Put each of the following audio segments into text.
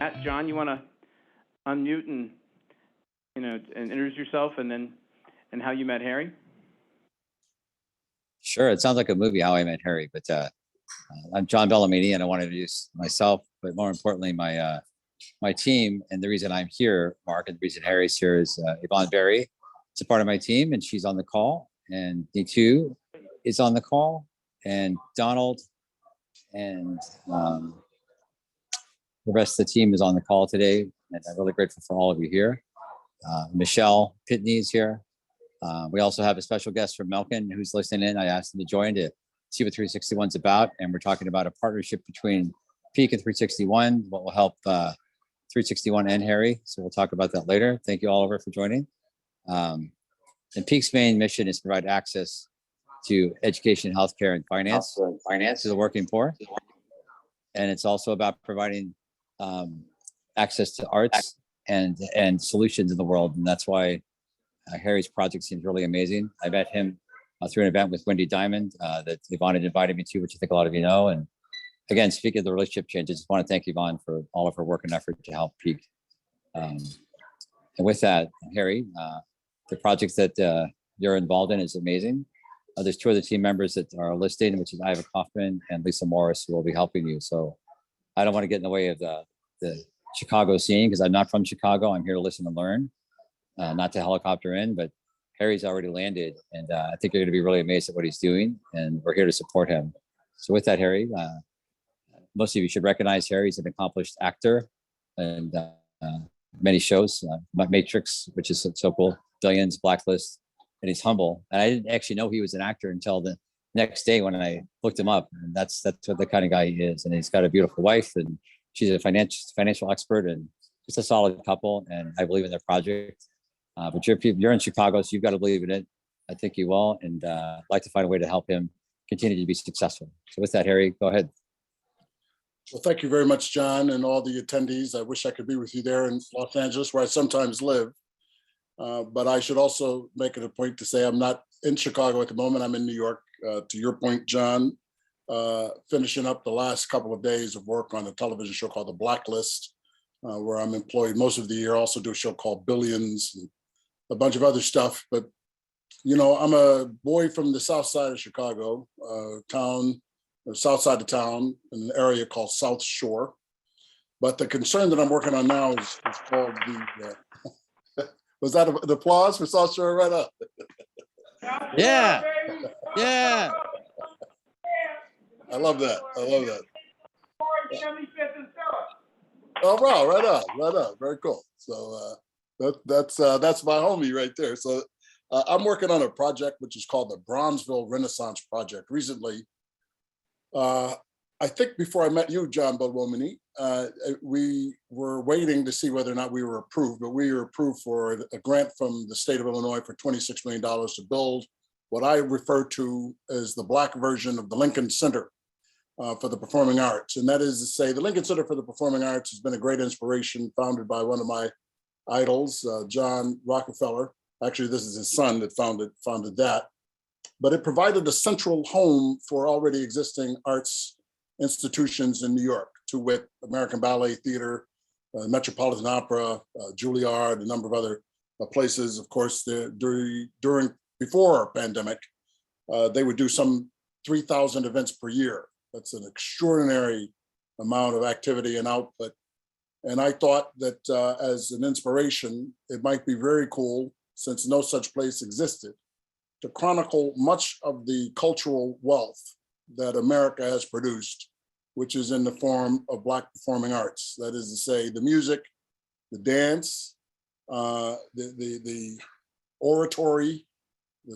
Matt, John, you want to unmute and and introduce yourself and how you met Harry? Sure. It sounds like a movie, How I Met Harry, but I'm John Bellamini, and I want to introduce myself, but more importantly, my team. And the reason I'm here, Mark, and the reason Harry's here is Yvonne Berry. It's a part of my team, and she's on the call. And D2 is on the call, and Donald and the rest of the team is on the call today. And I'm really grateful for all of you here. Michelle Pitney is here. We also have a special guest from Melkin who's listening in. I asked him to join to see what 361 is about. And we're talking about a partnership between Peak and 361, what will help 361 and Harry. So we'll talk about that later. Thank you, Oliver, for joining. And Peak's main mission is to provide access to education, healthcare, and finance to the working poor. And it's also about providing access to arts and solutions in the world. And that's why Harry's project seems really amazing. I met him through an event with Wendy Diamond that Yvonne had invited me to, which I think a lot of you know. And again, speaking of the relationship change, I just want to thank Yvonne for all of her work and effort to help Peak. And with that, Harry, the projects that you're involved in is amazing. There's two other team members that are listed, which is Iva Kaufman and Lisa Morris, who will be helping you. So I don't want to get in the way of the Chicago scene because I'm not from Chicago. I'm here to listen and learn, not to helicopter in, but Harry's already landed, and I think you're going to be really amazed at what he's doing, and we're here to support him. So with that, Harry, most of you should recognize Harry. He's an accomplished actor and many shows, Matrix, which is so cool, Billions, Blacklist, and he's humble. And I didn't actually know he was an actor until the next day when I looked him up. And that's what the kind of guy he is. And he's got a beautiful wife, and she's a financial expert, and just a solid couple. And I believe in their project. But you're in Chicago, so you've got to believe in it. I think you will, and I'd like to find a way to help him continue to be successful. So with that, Harry, go ahead. Well, thank you very much, John, and all the attendees. I wish I could be with you there in Los Angeles, where I sometimes live. But I should also make it a point to say I'm not in Chicago at the moment. I'm in New York. To your point, John, finishing up the last couple of days of work on a television show called The Blacklist, where I'm employed most of the year. I also do a show called Billions and a bunch of other stuff. But, I'm a boy from the south side of Chicago, south side of town, in an area called South Shore. But the concern that I'm working on now is called the, was that an applause for South Shore? Right up. Yeah. Yeah. I love that. Oh, wow, right on. Very cool. So that's my homie right there. So I'm working on a project which is called the Bronzeville Renaissance Project. Recently, I think before I met you, John Belwomini, we were waiting to see whether or not we were approved, but we were approved for a grant from the state of Illinois for $26 million to build what I refer to as the Black version of the Lincoln Center for the Performing Arts. And that is to say, the Lincoln Center for the Performing Arts has been a great inspiration, founded by one of my idols, John Rockefeller. Actually, this is his son that founded that. But it provided a central home for already existing arts institutions in New York, to wit, American Ballet Theater, Metropolitan Opera, Juilliard, a number of other places. Of course, before our pandemic, they would do some 3,000 events per year. That's an extraordinary amount of activity and output. And I thought that as an inspiration, it might be very cool, since no such place existed, to chronicle much of the cultural wealth that America has produced, which is in the form of Black performing arts. That is to say, the music, the dance, the oratory,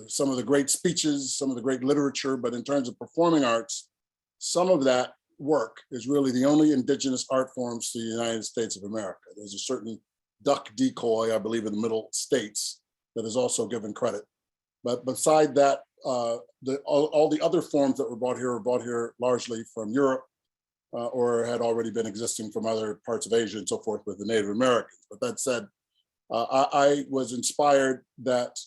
some of the great speeches, some of the great literature. But in terms of performing arts, some of that work is really the only indigenous art forms to the United States of America. There's a certain duck decoy, I believe, in the Middle States that is also given credit. But beside that, all the other forms that were brought here largely from Europe, or had already been existing from other parts of Asia and so forth with the Native Americans. But that said, I was inspired that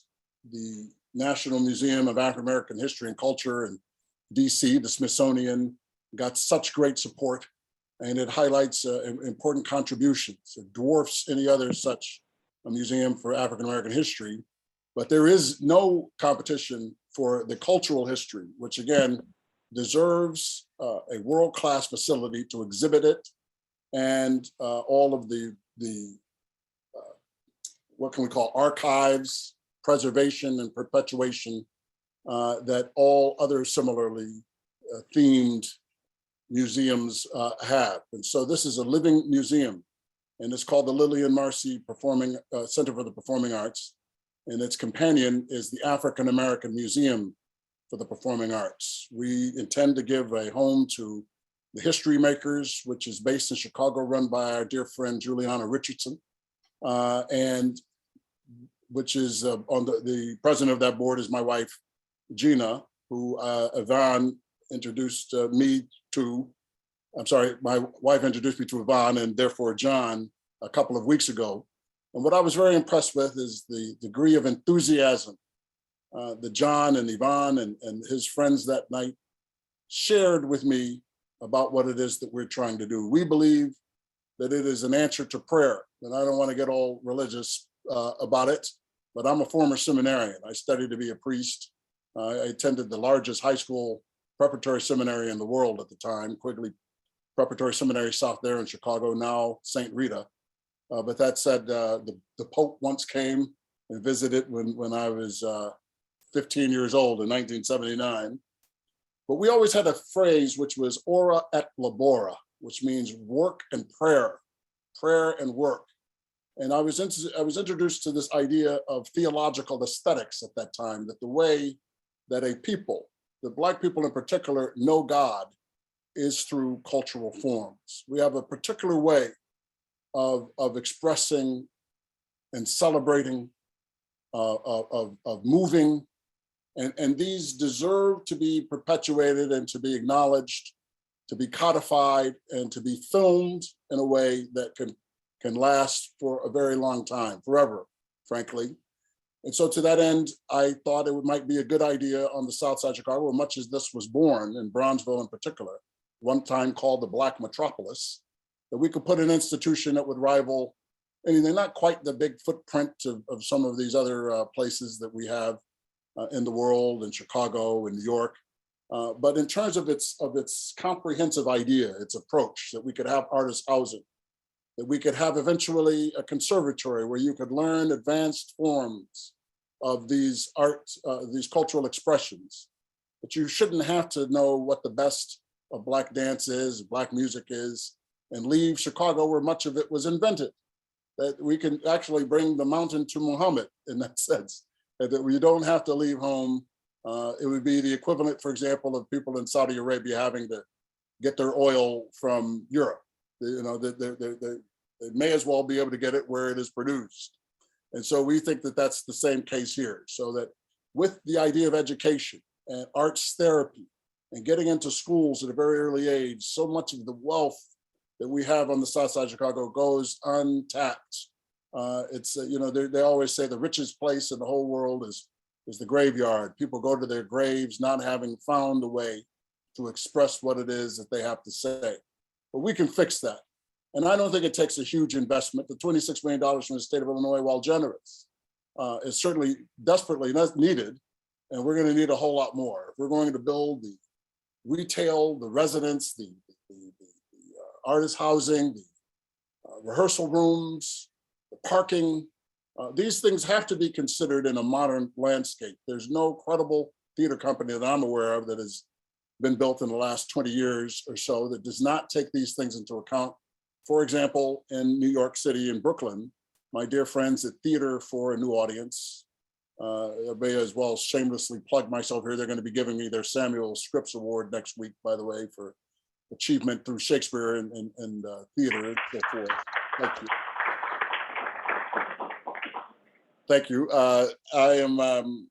the National Museum of African American History and Culture in DC, the Smithsonian, got such great support and it highlights important contributions. It dwarfs any other such a museum for African American history, but there is no competition for the cultural history, which again deserves a world-class facility to exhibit it, and all of the what can we call archives, preservation, and perpetuation that all other similarly themed museums have. And so this is a living museum, and it's called the Lillian Marcy Center for the Performing Arts, and its companion is the African American Museum for the Performing Arts. We intend to give a home to the History Makers, which is based in Chicago, run by our dear friend Juliana Richardson, and which is on the president of that board is my wife, Gina, who Yvonne introduced me to. I'm sorry, my wife introduced me to Yvonne and therefore John a couple of weeks ago. And what I was very impressed with is the degree of enthusiasm that John and Yvonne and his friends that night shared with me about what it is that we're trying to do. We believe that it is an answer to prayer, and I don't want to get all religious about it, but I'm a former seminarian. I studied to be a priest. I attended the largest high school preparatory seminary in the world at the time, Quigley Preparatory Seminary South there in Chicago, now St. Rita. But that said, the Pope once came and visited when I was 15 years old in 1979. But we always had a phrase which was ora et labora, which means work and prayer and work. And I was introduced to this idea of theological aesthetics at that time, that the way that a people, the Black people in particular, know God is through cultural forms. We have a particular way of expressing and celebrating, of moving, and these deserve to be perpetuated and to be acknowledged, to be codified, and to be filmed in a way that can last for a very long time, forever, frankly. And so to that end, I thought it might be a good idea on the South Side of Chicago, where much as this was born, in Bronzeville in particular, one time called the Black Metropolis, that we could put an institution that would rival anything, not quite the big footprint of some of these other places that we have in the world, in Chicago and New York, but in terms of its comprehensive idea, its approach, that we could have artist housing, that we could have eventually a conservatory where you could learn advanced forms of these these cultural expressions. But you shouldn't have to know what the best of Black dance is, Black music is, and leave Chicago where much of it was invented. That we can actually bring the mountain to Muhammad in that sense, that we don't have to leave home. It would be the equivalent, for example, of people in Saudi Arabia having to get their oil from Europe. You know, they may as well be able to get it where it is produced. And so we think that that's the same case here. So that with the idea of education and arts therapy and getting into schools at a very early age, so much of the wealth that we have on the South Side of Chicago goes untapped. It's, you know, they always say the richest place in the whole world is the graveyard. People go to their graves not having found a way to express what it is that they have to say. But we can fix that. And I don't think it takes a huge investment. The $26 million from the state of Illinois, while generous, is certainly desperately needed. And we're going to need a whole lot more. If we're going to build the retail, the residence, the artist housing, the rehearsal rooms, the parking, these things have to be considered in a modern landscape. There's no credible theater company that I'm aware of that has been built in the last 20 years or so that does not take these things into account. For example, in New York City and Brooklyn, my dear friends at Theater for a New Audience, I may as well shamelessly plug myself here. They're going to be giving me their Samuel Scripps Award next week, by the way, for achievement through Shakespeare and theater and so forth. Thank you. Thank you. I am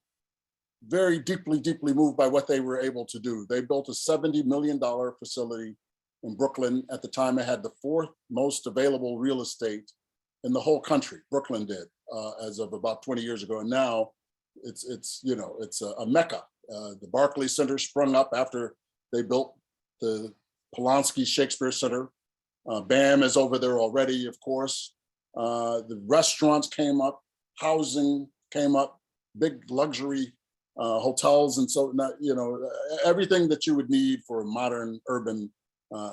very deeply moved by what they were able to do. They built a $70 million facility in Brooklyn. At the time, it had the fourth most available real estate in the whole country. Brooklyn did, as of about 20 years ago. And now it's you know, it's a mecca. The Barclay Center sprung up after they built the Polanski Shakespeare Center. BAM is over there already, of course. The restaurants came up, housing came up, big luxury hotels, and so everything that you would need for a modern urban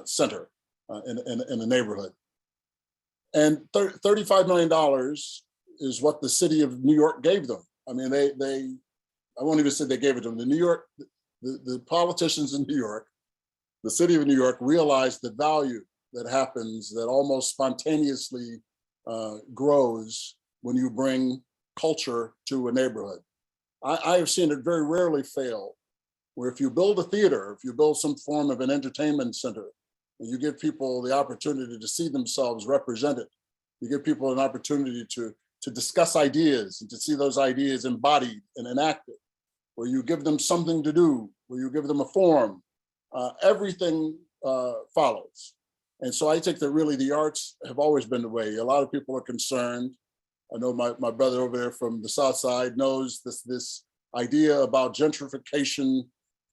center in a neighborhood. And $35 million is what the city of New York gave them. I mean, I won't even say they gave it to them. The politicians in New York, the city of New York realized the value that happens, that almost spontaneously grows when you bring culture to a neighborhood. I have seen it very rarely fail, where if you build a theater, if you build some form of an entertainment center, and you give people the opportunity to see themselves represented, you give people an opportunity to discuss ideas and to see those ideas embodied and enacted, where you give them something to do, where you give them a forum, everything follows. And so I think that really the arts have always been the way. A lot of people are concerned. I know my brother over there from the South Side knows this idea about gentrification,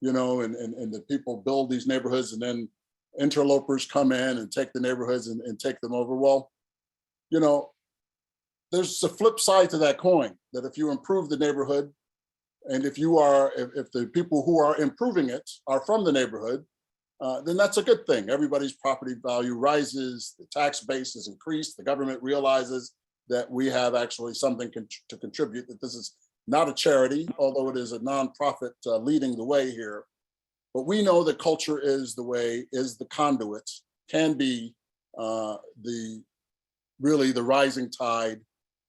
and that people build these neighborhoods and then interlopers come in and take the neighborhoods and take them over. Well, there's a flip side to that coin, that if you improve the neighborhood, and if the people who are improving it are from the neighborhood, then that's a good thing. Everybody's property value rises, the tax base is increased, the government realizes that we have actually something to contribute, that this is not a charity, although it is a nonprofit leading the way here. But we know that culture is the conduit, can be really the rising tide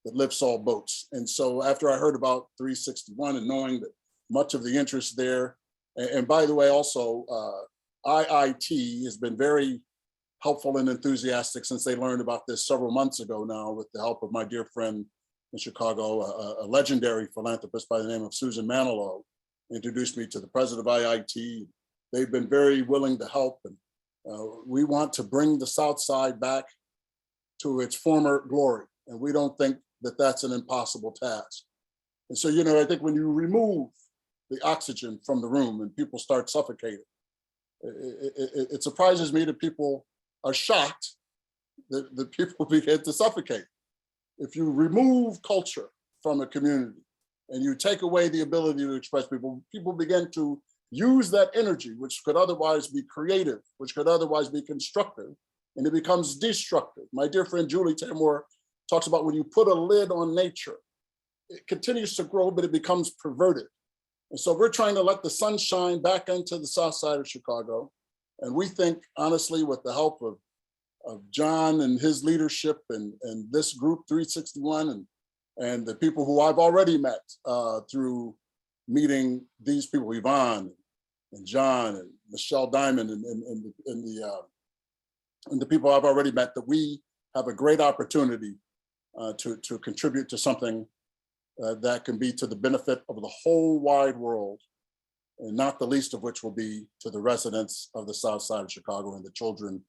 that lifts all boats. And so after I heard about 361 and knowing that much of the interest there, and by the way, also IIT has been very helpful and enthusiastic since they learned about this several months ago now, with the help of my dear friend in Chicago, a legendary philanthropist by the name of Susan Manilow, introduced me to the president of IIT. They've been very willing to help, and we want to bring the South Side back to its former glory, and we don't think that that's an impossible task. And so, I think when you remove the oxygen from the room and people start suffocating, it surprises me that people are shocked that people begin to suffocate. If you remove culture from a community and you take away the ability to express, people begin to use that energy, which could otherwise be creative, which could otherwise be constructive, and it becomes destructive. My dear friend Julie Taymor talks about when you put a lid on nature, it continues to grow, but it becomes perverted. And so we're trying to let the sun shine back into the South Side of Chicago. And we think, honestly, with the help of John and his leadership and this group 361 and the people who I've already met through meeting these people, Yvonne and John and Michelle Diamond and the people I've already met, that we have a great opportunity to contribute to something that can be to the benefit of the whole wide world, and not the least of which will be to the residents of the South Side of Chicago and the children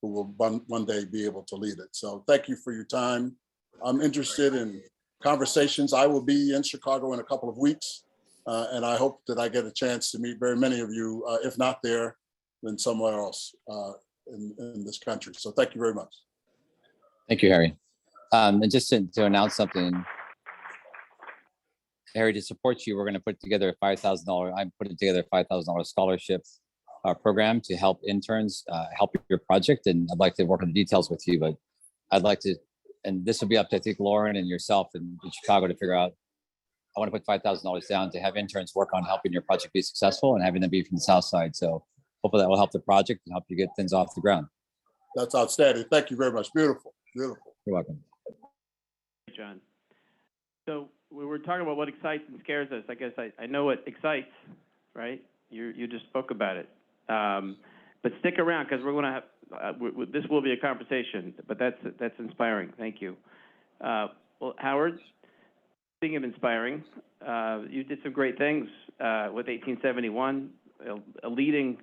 who will one day be able to lead it. So thank you for your time. I'm interested in conversations. I will be in Chicago in a couple of weeks, and I hope that I get a chance to meet very many of you, if not there, then somewhere else in this country. So thank you very much. Thank you, Harry. And just to announce something, Harry, to support you, we're going to put together a $5,000. I'm putting together a $5,000 scholarship program to help interns help your project. And I'd like to work on the details with you, but I'd like to, and this will be up to, I think, Lauren and yourself in Chicago to figure out. I want to put $5,000 down to have interns work on helping your project be successful and having them be from the South Side. So hopefully that will help the project and help you get things off the ground. That's outstanding. Thank you very much. Beautiful, beautiful. You're welcome. John. So we were talking about what excites and scares us. I guess I know what excites, right? You just spoke about it. But stick around, because we're going to have, this will be a conversation, but that's inspiring. Thank you. Well, Howard, speaking of inspiring, you did some great things with 1871, a leading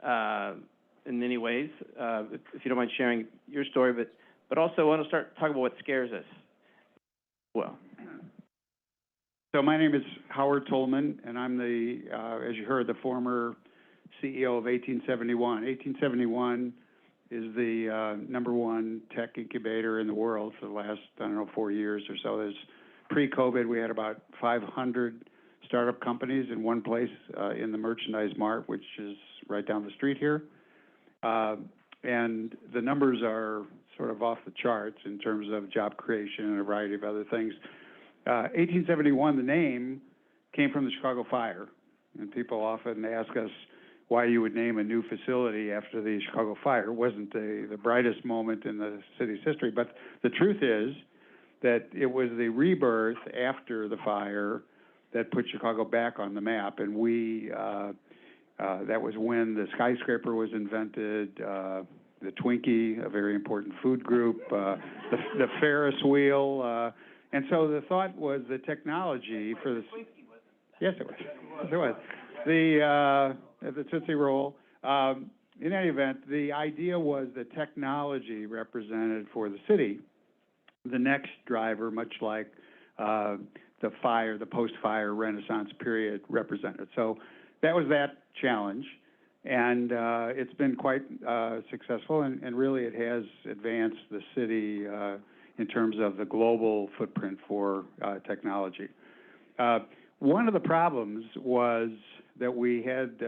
in many ways, if you don't mind sharing your story, but also I want to start talking about what scares us. Well. So my name is Howard Tolman, and I'm as you heard, the former CEO of 1871. 1871 is the #1 tech incubator in the world for the last, 4 years or so. Pre-COVID, we had about 500 startup companies in one place in the Merchandise Mart, which is right down the street here. And the numbers are sort of off the charts in terms of job creation and a variety of other things. 1871, the name, came from the Chicago Fire. And people often ask us why you would name a new facility after the Chicago Fire. It wasn't the brightest moment in the city's history, but the truth is that it was the rebirth after the fire that put Chicago back on the map. And that was when the skyscraper was invented, the Twinkie, a very important food group, the Ferris wheel. And so the thought was the technology for the... Yes, it was. It was. The Tootsie Roll. In any event, the idea was the technology represented for the city the next driver, much like the fire, the post-fire Renaissance period represented. So that was that challenge, and it's been quite successful, and really it has advanced the city in terms of the global footprint for technology. One of the problems was that we had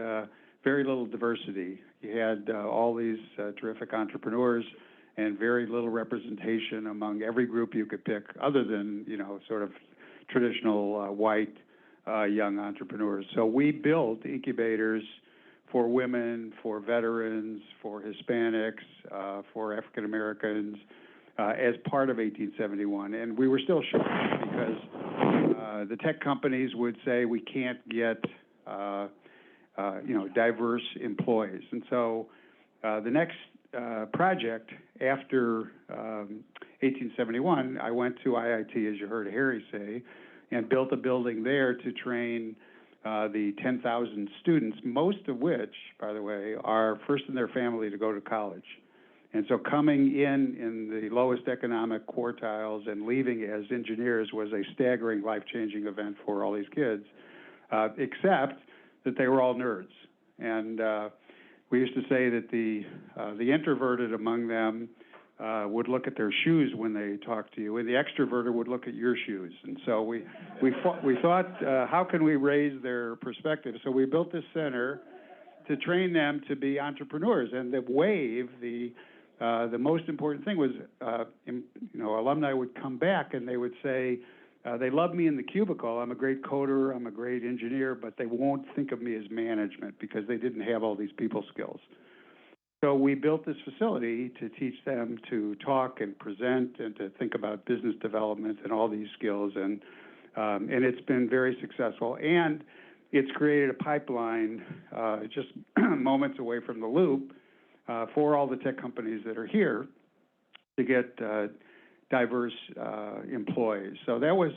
very little diversity. You had all these terrific entrepreneurs and very little representation among every group you could pick, other than, sort of traditional white young entrepreneurs. So we built incubators for women, for veterans, for Hispanics, for African Americans, as part of 1871. And we were still short because the tech companies would say we can't get diverse employees. And so the next project after 1871, I went to IIT, as you heard Harry say, and built a building there to train the 10,000 students, most of which, by the way, are first in their family to go to college. And so coming in the lowest economic quartiles and leaving as engineers was a staggering, life-changing event for all these kids, except that they were all nerds. And we used to say that the introverted among them would look at their shoes when they talked to you, and the extroverted would look at your shoes. And so we thought, how can we raise their perspective? So we built this center to train them to be entrepreneurs. And the wave, the most important thing was, alumni would come back and they would say, they love me in the cubicle. I'm a great coder, I'm a great engineer, but they won't think of me as management because they didn't have all these people skills. So we built this facility to teach them to talk and present and to think about business development and all these skills. And it's been very successful. And it's created a pipeline just moments away from the loop for all the tech companies that are here to get diverse employees. So that was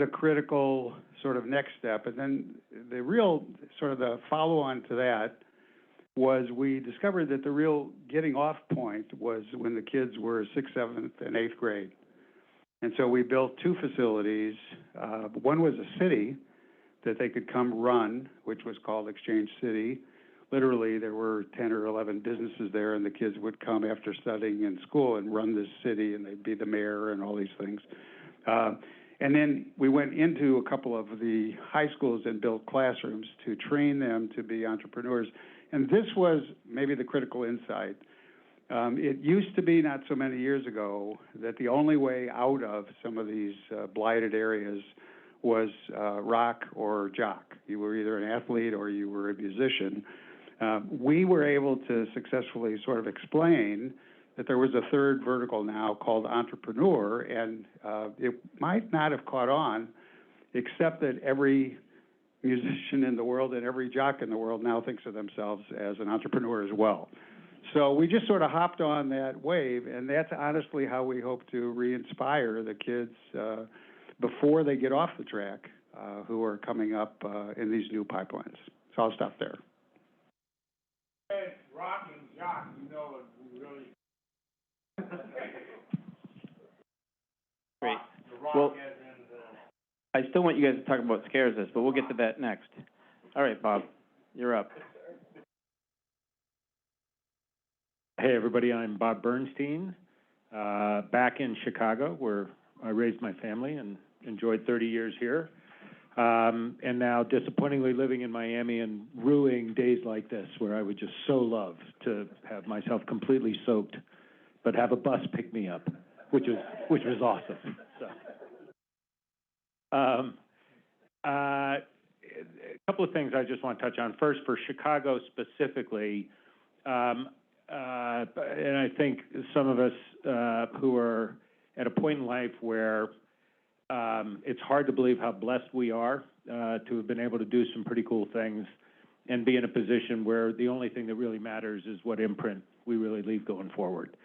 a critical sort of next step. And then the real sort of the follow-on to that was we discovered that the real getting off point was when the kids were 6th, 7th, and 8th grade. And so we built 2 facilities. One was a city that they could come run, which was called Exchange City. Literally, there were 10 or 11 businesses there, and the kids would come after studying in school and run this city, and they'd be the mayor and all these things. And then we went into a couple of the high schools and built classrooms to train them to be entrepreneurs. And this was maybe the critical insight. It used to be not so many years ago that the only way out of some of these blighted areas was rock or jock. You were either an athlete or you were a musician. We were able to successfully sort of explain that there was a third vertical now called entrepreneur, and it might not have caught on, except that every musician in the world and every jock in the world now thinks of themselves as an entrepreneur as well. So we just sort of hopped on that wave, and that's honestly how we hope to re-inspire the kids before they get off the track who are coming up in these new pipelines. So I'll stop there. Rock and jock, really. Great. Well, I still want you guys to talk about what scares us, but we'll get to that next. All right, Bob, you're up. Hey, everybody, I'm Bob Bernstein, back in Chicago, where I raised my family and enjoyed 30 years here. And now disappointingly living in Miami and ruining days like this, where I would just so love to have myself completely soaked, but have a bus pick me up, which was awesome. So, a couple of things I just want to touch on. First, for Chicago specifically, and I think some of us who are at a point in life where it's hard to believe how blessed we are to have been able to do some pretty cool things and be in a position where the only thing that really matters is what imprint we really leave going forward.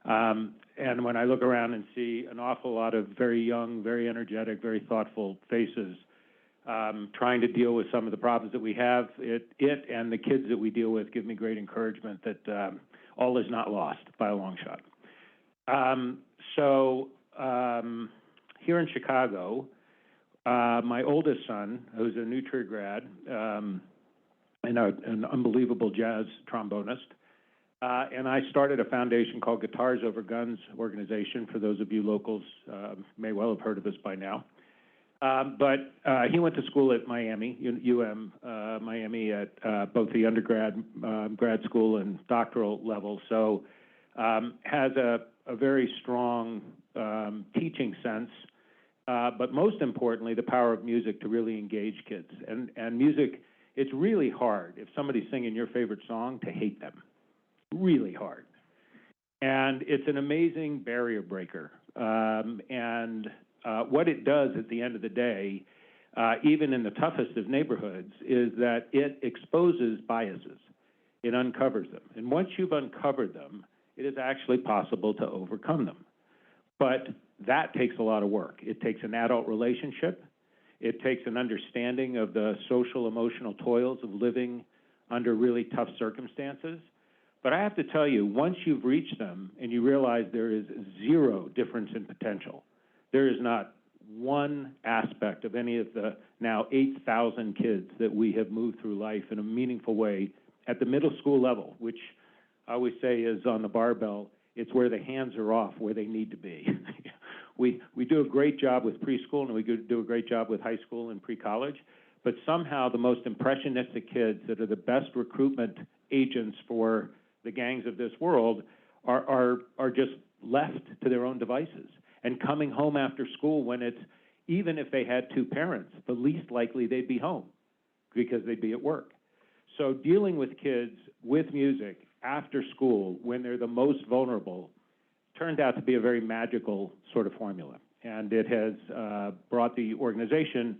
And when I look around and see an awful lot of very young, very energetic, very thoughtful faces trying to deal with some of the problems that we have, it and the kids that we deal with give me great encouragement that all is not lost by a long shot. Here in Chicago, my oldest son, who's a New Trier grad and an unbelievable jazz trombonist, and I started a foundation called Guitars Over Guns organization. For those of you locals, may well have heard of us by now. But he went to school at Miami, Miami, at both the undergrad, grad school, and doctoral level. So has a very strong teaching sense, but most importantly, the power of music to really engage kids. And music, it's really hard if somebody's singing your favorite song to hate them. Really hard. And it's an amazing barrier breaker. What it does at the end of the day, even in the toughest of neighborhoods, is that it exposes biases. It uncovers them. And once you've uncovered them, it is actually possible to overcome them. But that takes a lot of work. It takes an adult relationship. It takes an understanding of the social, emotional toils of living under really tough circumstances. But I have to tell you, once you've reached them and you realize there is zero difference in potential, there is not one aspect of any of the now 8,000 kids that we have moved through life in a meaningful way at the middle school level, which I always say is on the barbell. It's where the hands are off, where they need to be. We do a great job with preschool, and we do a great job with high school and pre-college, but somehow the most impressionistic kids that are the best recruitment agents for the gangs of this world are just left to their own devices. And coming home after school when it's, even if they had two parents, the least likely they'd be home because they'd be at work. So dealing with kids with music after school when they're the most vulnerable turned out to be a very magical sort of formula. And it has brought the organization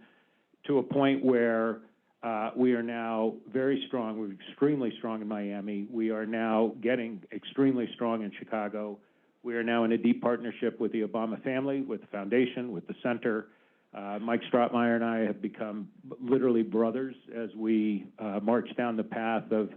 to a point where we are now very strong. We're extremely strong in Miami. We are now getting extremely strong in Chicago. We are now in a deep partnership with the Obama family, with the foundation, with the center. Mike Strautmeyer and I have become literally brothers as we march down the path of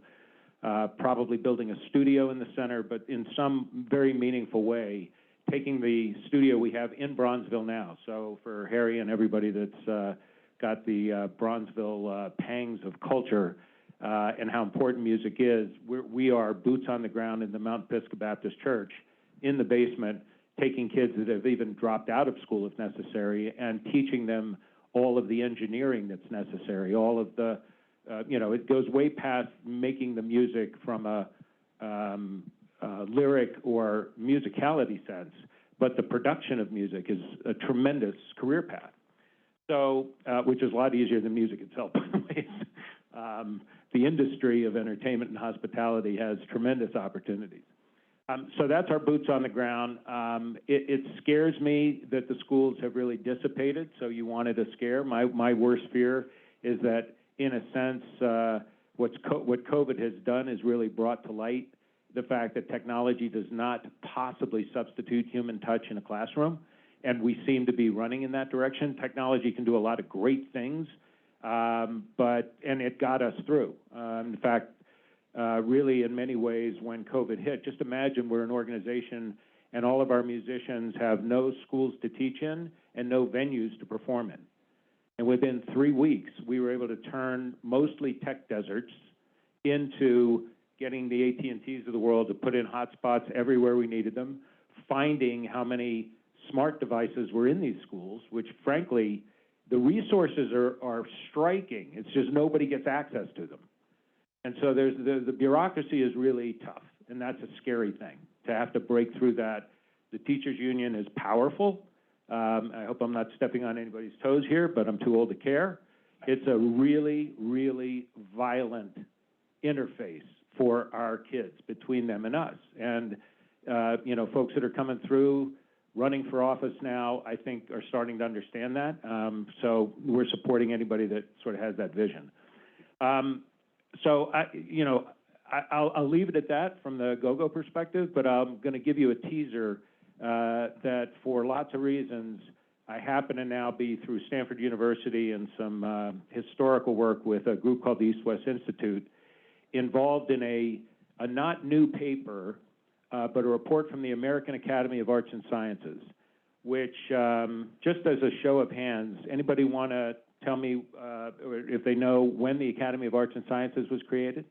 probably building a studio in the center, but in some very meaningful way, taking the studio we have in Bronzeville now. So for Harry and everybody that's got the Bronzeville pangs of culture and how important music is, we are boots on the ground in the Mount Pisgah Baptist Church in the basement, taking kids that have even dropped out of school if necessary and teaching them all of the engineering that's necessary, all of the, it goes way past making the music from a lyric or musicality sense, but the production of music is a tremendous career path. So, which is a lot easier than music itself, by the way. The industry of entertainment and hospitality has tremendous opportunities. So that's our boots on the ground. It scares me that the schools have really dissipated, so you wanted a scare. My worst fear is that, in a sense, what COVID has done is really brought to light the fact that technology does not possibly substitute human touch in a classroom, and we seem to be running in that direction. Technology can do a lot of great things, and it got us through. In fact, really, in many ways, when COVID hit, just imagine we're an organization and all of our musicians have no schools to teach in and no venues to perform in. And within 3 weeks, we were able to turn mostly tech deserts into getting the AT&Ts of the world to put in hotspots everywhere we needed them, finding how many smart devices were in these schools, which frankly, the resources are striking. It's just nobody gets access to them. And so there's the bureaucracy is really tough, and that's a scary thing, to have to break through that. The teachers union is powerful. I hope I'm not stepping on anybody's toes here, but I'm too old to care. It's a really, really violent interface for our kids between them and us. And, you know, folks that are coming through, running for office now, I think are starting to understand that. So we're supporting anybody that sort of has that vision. So, I'll leave it at that from the go-go perspective, but I'm going to give you a teaser that for lots of reasons, I happen to now be through Stanford University and some historical work with a group called the East-West Institute, involved in a not new paper, but a report from the American Academy of Arts and Sciences, which, just as a show of hands, anybody want to tell me if they know when the Academy of Arts and Sciences was created?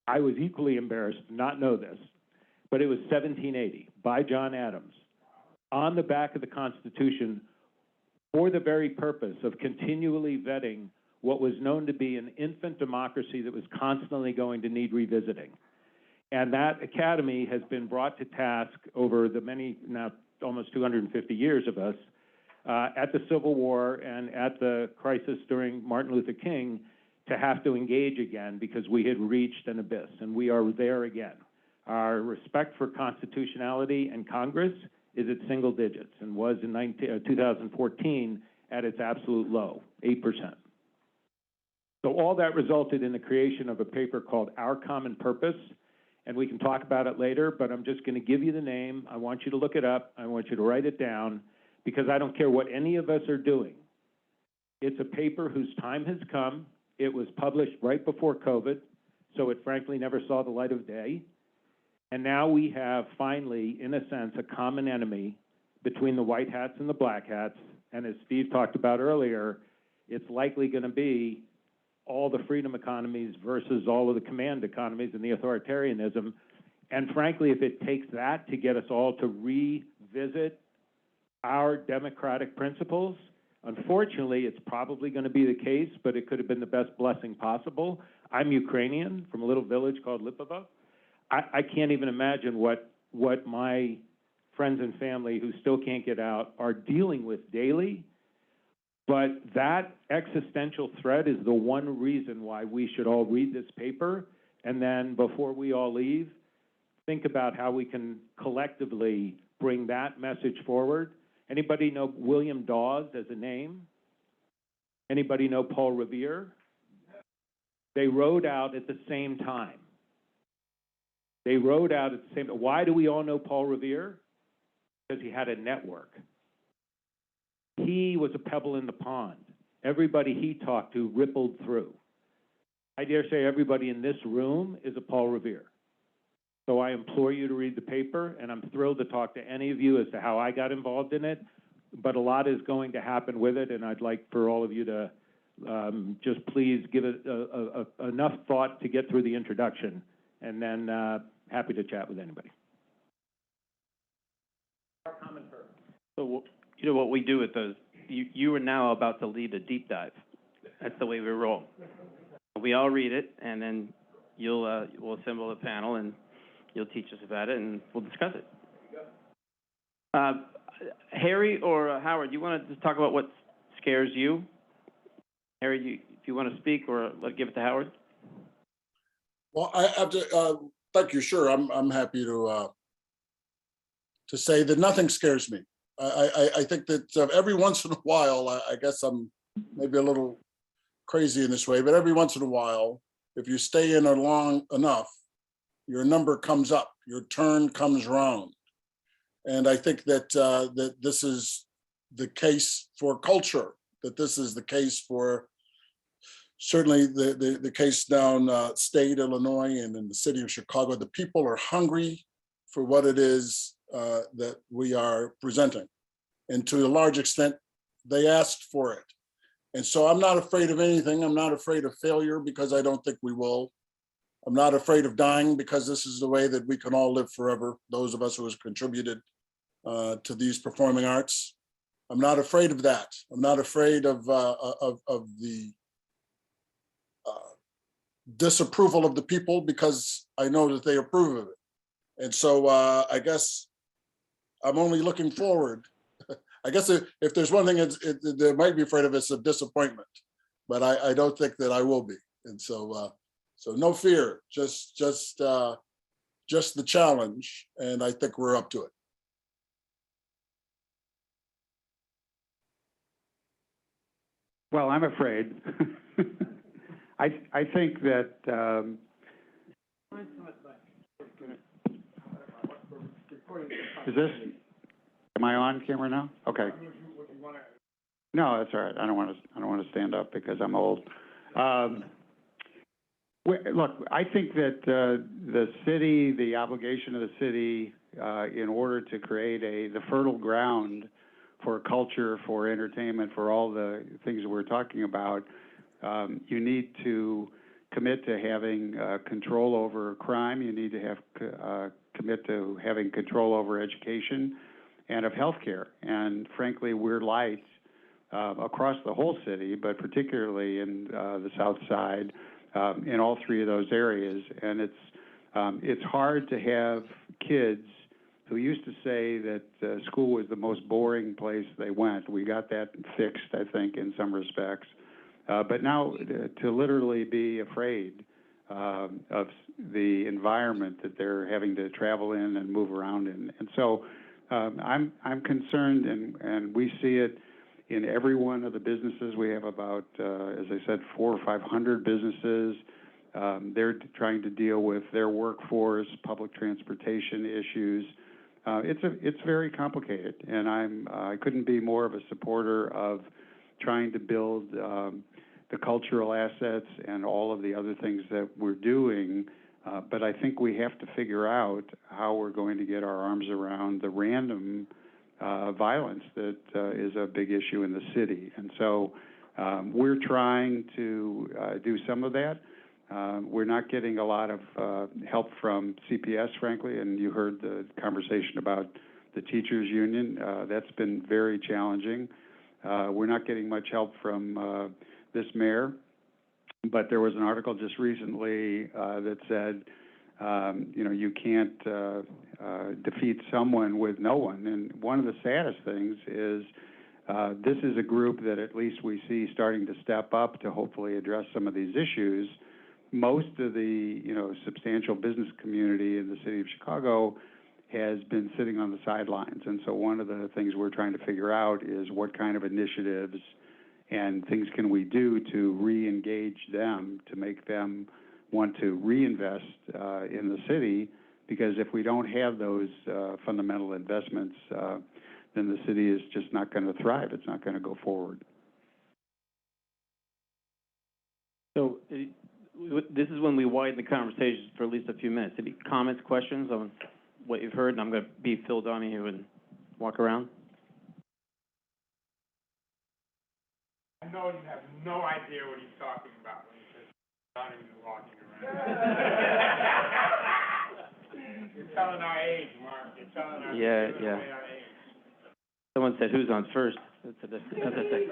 I was equally embarrassed to not know this, but it was 1780 by John Adams on the back of the Constitution for the very purpose of continually vetting what was known to be an infant democracy that was constantly going to need revisiting. And that academy has been brought to task over the many, now almost 250 years of us, at the Civil War and at the crisis during Martin Luther King, to have to engage again because we had reached an abyss, and we are there again. Our respect for constitutionality and Congress is at single digits and was in 2014 at its absolute low, 8%. So all that resulted in the creation of a paper called Our Common Purpose, and we can talk about it later, but I'm just going to give you the name. I want you to look it up. I want you to write it down, because I don't care what any of us are doing. It's a paper whose time has come. It was published right before COVID, so it frankly never saw the light of day. And now we have finally, in a sense, a common enemy between the white hats and the black hats. And as Steve talked about earlier, it's likely going to be all the freedom economies versus all of the command economies and the authoritarianism. And frankly, if it takes that to get us all to revisit our democratic principles, unfortunately, it's probably going to be the case, but it could have been the best blessing possible. I'm Ukrainian from a little village called Lipovo. I can't even imagine what my friends and family who still can't get out are dealing with daily. But that existential threat is the one reason why we should all read this paper. And then before we all leave, think about how we can collectively bring that message forward. Anybody know William Dawes as a name? Anybody know Paul Revere? They rode out at the same time. They rode out at the same time. Why do we all know Paul Revere? Because he had a network. He was a pebble in the pond. Everybody he talked to rippled through. I dare say everybody in this room is a Paul Revere. So I implore you to read the paper, and I'm thrilled to talk to any of you as to how I got involved in it, but a lot is going to happen with it, and I'd like for all of you to just please give it enough thought to get through the introduction, and then happy to chat with anybody. So, you know what we do with those, you are now about to lead a deep dive. That's the way we roll. We all read it, and then we'll assemble a panel, and you'll teach us about it, and we'll discuss it. Harry or Howard, you want to just talk about what scares you? Harry, if you want to speak, or give it to Howard. Well, I have to thank you. Sure, I'm happy to say that nothing scares me. I think that every once in a while, I guess I'm maybe a little crazy in this way, but every once in a while, if you stay in long enough, your number comes up, your turn comes round. And I think that that this is the case for culture, that this is the case for certainly the case down state Illinois and in the city of Chicago. The people are hungry for what it is that we are presenting. And to a large extent, they asked for it. And so I'm not afraid of anything. I'm not afraid of failure because I don't think we will. I'm not afraid of dying because this is the way that we can all live forever, those of us who have contributed to these performing arts. I'm not afraid of that. I'm not afraid of the disapproval of the people because I know that they approve of it. And so I guess I'm only looking forward. I guess if there's one thing they might be afraid of, it's a disappointment, but I don't think that I will be. And so so no fear, just the challenge, and I think we're up to it. Well, I'm afraid. I think that is this? Am I on camera now? Okay. No, that's all right. I don't want to stand up because I'm old. Look, I think that the city, the obligation of the city, in order to create the fertile ground for culture, for entertainment, for all the things that we're talking about, you need to commit to having control over crime. You need to have commit to having control over education and of healthcare. And frankly, we're light across the whole city, but particularly in the South Side, in all three of those areas. And it's hard to have kids who used to say that school was the most boring place they went. We got that fixed, I think, in some respects. But now to literally be afraid of the environment that they're having to travel in and move around in. And so I'm concerned, and we see it in every one of the businesses. We have about, as I said, 400 or 500 businesses. They're trying to deal with their workforce, public transportation issues. It's very complicated, and I couldn't be more of a supporter of trying to build the cultural assets and all of the other things that we're doing. But I think we have to figure out how we're going to get our arms around the random violence that is a big issue in the city. And so we're trying to do some of that. We're not getting a lot of help from CPS, frankly, and you heard the conversation about the teachers union. That's been very challenging. We're not getting much help from this mayor, but there was an article just recently that said, you can't defeat someone with no one. And one of the saddest things is this is a group that at least we see starting to step up to hopefully address some of these issues. Most of the, substantial business community in the city of Chicago has been sitting on the sidelines. And so one of the things we're trying to figure out is what kind of initiatives and things can we do to re-engage them, to make them want to reinvest in the city, because if we don't have those fundamental investments, then the city is just not going to thrive. It's not going to go forward. So this is when we widen the conversation for at least a few minutes. Any comments, questions on what you've heard? And I'm going to be Phil Donahue and walk around. I know you have no idea what he's talking about when he says Donahue walking around. You're telling our age, Mark. You're telling our our age. Someone said, "Who's on first?" That's another thing.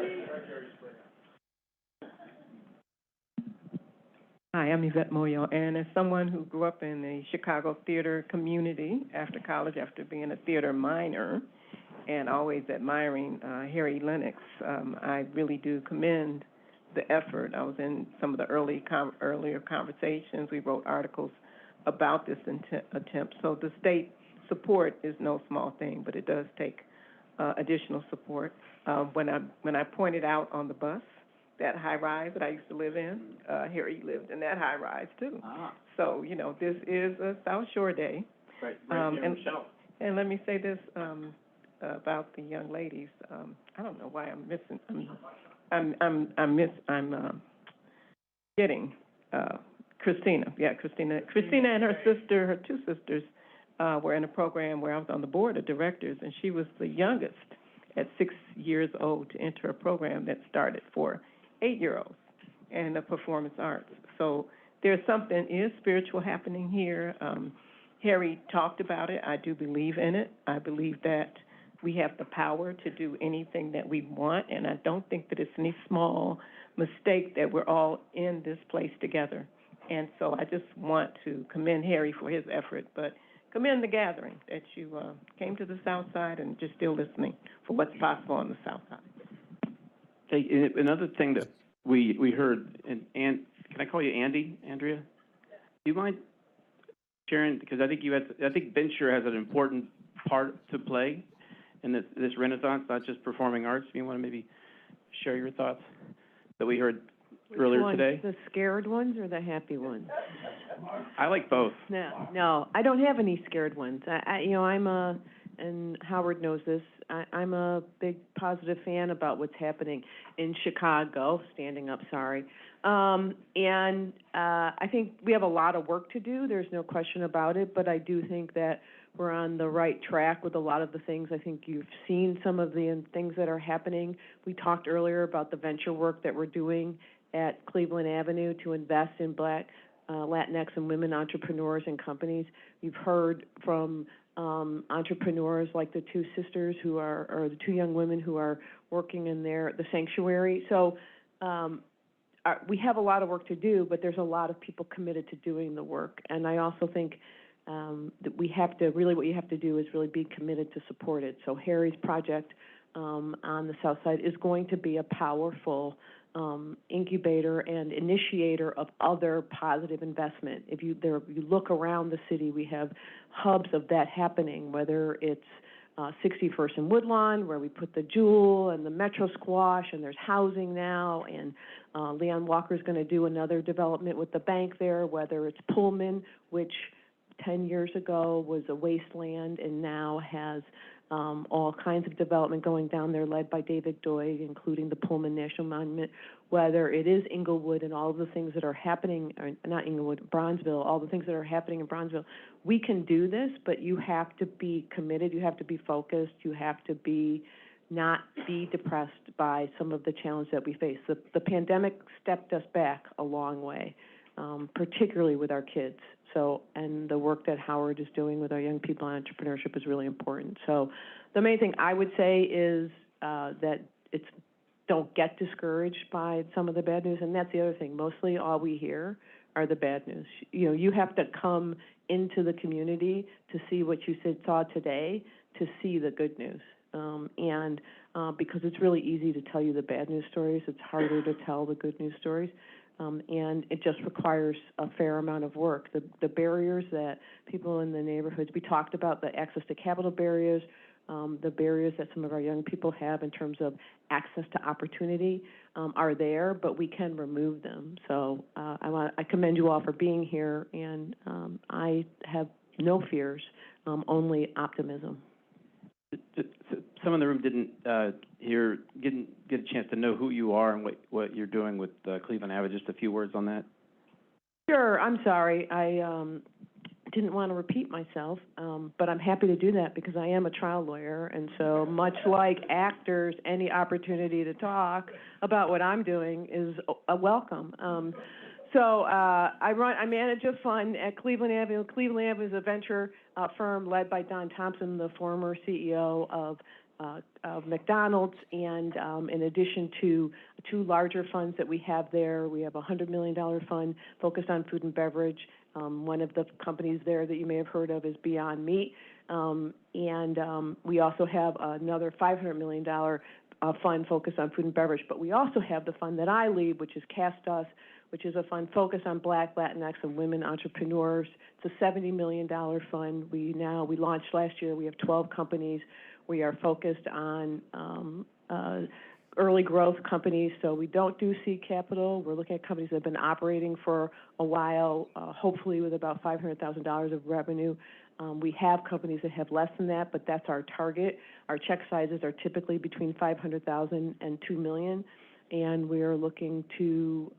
Hi, I'm Yvette Moyo, and as someone who grew up in the Chicago theater community after college, after being a theater minor, and always admiring Harry Lennox, I really do commend the effort. I was in some of the earlier conversations. We wrote articles about this attempt. So the state support is no small thing, but it does take additional support. When I pointed out on the bus that high-rise that I used to live in, Harry lived in that high-rise too. So, this is a South Shore Day. Right and let me say this about the young ladies. I don't know why I'm missing. I'm getting Christina. Yeah, Christina. Christina and her sister, her two sisters, were in a program where I was on the board of directors, and she was the youngest at 6 years old to enter a program that started for 8-year-olds and the performance arts. So there's something is spiritual happening here. Harry talked about it. I do believe in it. I believe that we have the power to do anything that we want, and I don't think that it's any small mistake that we're all in this place together. And so I just want to commend Harry for his effort, but commend the gathering that you came to the South Side and just still listening for what's possible on the South Side. Hey, another thing that we heard, and can I call you Andy, Andrea? Do you mind sharing, because I think Venture has an important part to play in this renaissance, not just performing arts. Do you want to maybe share your thoughts that we heard earlier today? The scared ones or the happy ones? I like both. No, I don't have any scared ones. And Howard knows this, I'm a big positive fan about what's happening in Chicago, and I think we have a lot of work to do, there's no question about it, but I do think that we're on the right track with a lot of the things. I think you've seen some of the things that are happening. We talked earlier about the venture work that we're doing at Cleveland Avenue to invest in Black, Latinx, and women entrepreneurs and companies. You've heard from entrepreneurs like the two sisters or the two young women who are working in the sanctuary. So we have a lot of work to do, but there's a lot of people committed to doing the work. And I also think that we have to, really what you have to do is really be committed to support it. So Harry's project on the South Side is going to be a powerful incubator and initiator of other positive investment. If you look around the city, we have hubs of that happening, whether it's 61st and Woodlawn, where we put the Jewel and the Metro Squash, and there's housing now, and Leon Walker's going to do another development with the bank there, whether it's Pullman, which 10 years ago was a wasteland and now has all kinds of development going down there led by David Doig, including the Pullman National Monument, whether it is Inglewood and all of the things that are happening, or not Inglewood, Bronzeville, all the things that are happening in Bronzeville. We can do this, but you have to be committed, you have to be focused, you have to not be depressed by some of the challenges that we face. The pandemic stepped us back a long way, particularly with our kids. So, and the work that Howard is doing with our young people in entrepreneurship is really important. So the main thing I would say is that don't get discouraged by some of the bad news, and that's the other thing. Mostly all we hear are the bad news. You know, you have to come into the community to see what you saw today, to see the good news. Because it's really easy to tell you the bad news stories, it's harder to tell the good news stories. And it just requires a fair amount of work. The barriers that people in the neighborhoods, we talked about the access to capital barriers, the barriers that some of our young people have in terms of access to opportunity are there, but we can remove them. So I commend you all for being here, and I have no fears, only optimism. Some in the room didn't get a chance to know who you are and what you're doing with Cleveland Avenue. Just a few words on that. Sure. I'm sorry. I didn't want to repeat myself, but I'm happy to do that because I am a trial lawyer, and so much like actors, any opportunity to talk about what I'm doing is a welcome. So I manage a fund at Cleveland Avenue. Cleveland Avenue is a venture firm led by Don Thompson, the former CEO of McDonald's, and in addition to two larger funds that we have there, we have a $100 million fund focused on food and beverage. One of the companies there that you may have heard of is Beyond Meat, and we also have another $500 million fund focused on food and beverage. But we also have the fund that I lead, which is Cast Us, which is a fund focused on Black, Latinx, and women entrepreneurs. It's a $70 million fund. We launched last year. We have 12 companies. We are focused on early growth companies, so we don't do seed capital. We're looking at companies that have been operating for a while, hopefully with about $500,000 of revenue. We have companies that have less than that, but that's our target. Our check sizes are typically between $500,000 and $2 million, and we are looking to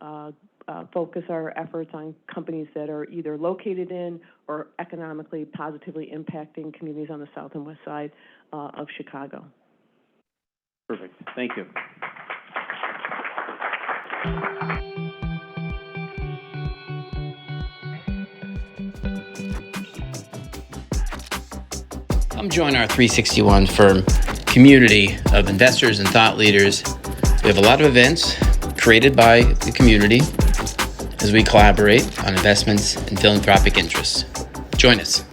focus our efforts on companies that are either located in or economically positively impacting communities on the south and west side of Chicago. Perfect. Thank you. Come join our 361 firm community of investors and thought leaders. We have a lot of events created by the community as we collaborate on investments and philanthropic interests. Join us.